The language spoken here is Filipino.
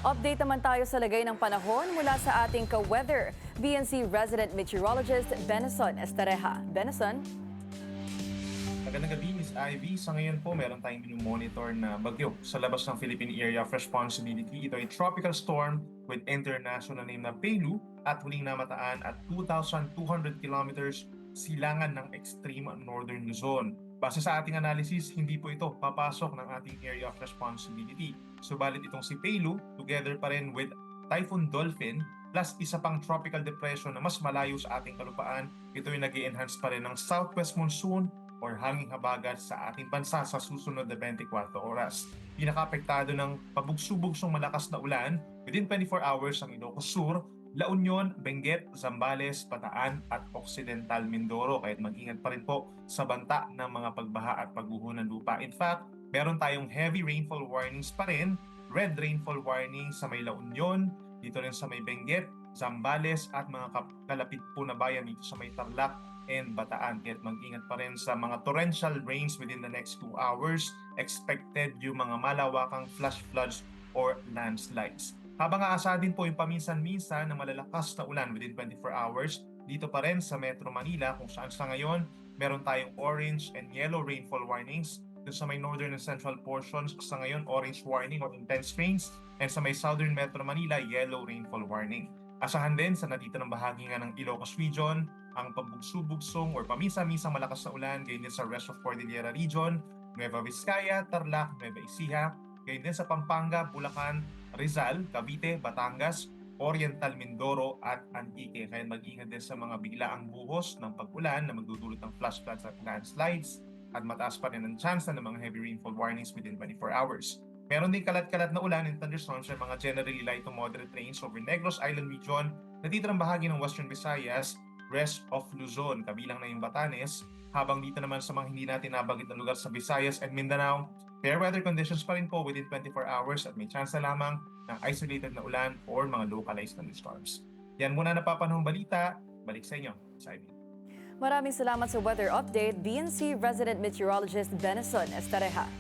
Update naman tayo sa lagay ng panahon mula sa ating ka-weather, BNC resident meteorologist Benson Estareja. Benson? Magandang gabi, Miss Ivy. Sa ngayon po, meron tayong monitor na bagyo sa labas ng Philippine Area of Responsibility. Ito ay tropical storm with international name na Pelu at huling namataan at 2,200 kilometers silangan ng extreme northern Luzon. Base sa ating analysis, hindi po ito papasok ng ating area of responsibility. Subalit itong si Pelu, together pa rin with Typhoon Dolphin, plus isa pang tropical depression na mas malayo sa ating kalupaan, ito ay nag-i-enhance pa rin ng southwest monsoon or hanging habagat sa ating bansa sa susunod na 24 oras. Pinaka-apektado ng pabugso-bugsong malakas na ulan within 24 hours ang Ilocos Sur, La Union, Benguet, Zambales, Bataan at Occidental Mindoro. Kahit mag-ingat pa rin po sa banta ng mga pagbaha at pagguho ng lupa. In fact, meron tayong heavy rainfall warnings pa rin, red rainfall warning sa may La Union, dito rin sa may Benguet, Zambales at mga kalapit po na bayan dito sa may Tarlac and Bataan. Kaya mag-ingat pa rin sa mga torrential rains within the next 2 hours. Expected yung mga malawakang flash floods or landslides. Habang aasa din po yung paminsan-minsan na malalakas na ulan within 24 hours, dito pa rin sa Metro Manila kung saan sa ngayon meron tayong orange and yellow rainfall warnings. Doon sa may northern and central portions sa ngayon orange warning or intense rains, and sa may southern Metro Manila yellow rainfall warning. Asahan din sa natitirang bahagi nga ng Ilocos Region ang pabugso-bugsong or paminsan-minsang malakas na ulan, gayon din sa rest of Cordillera Region, Nueva Vizcaya, Tarlac, Nueva Ecija, gayon din sa Pampanga, Bulacan, Rizal, Cavite, Batangas, Oriental Mindoro at Antique. Kaya mag-ingat din sa mga biglaang buhos ng pag-ulan na magdudulot ng flash floods at landslides, at mataas pa rin ang chance na ng mga heavy rainfall warnings within 24 hours. Meron din kalat-kalat na ulan and thunderstorms sa mga generally light to moderate rains over Negros Island Region, natitirang bahagi ng Western Visayas, rest of Luzon, kabilang na yung Batanes, habang dito naman sa mga hindi natin nabanggit na lugar sa Visayas and Mindanao, fair weather conditions pa rin po within 24 hours at may chance na lamang ng isolated na ulan or mga localized thunderstorms. Yan muna napapanahong balita. Balik sa inyo, Ivy. Maraming salamat sa weather update, BNC resident meteorologist Benson Estareja.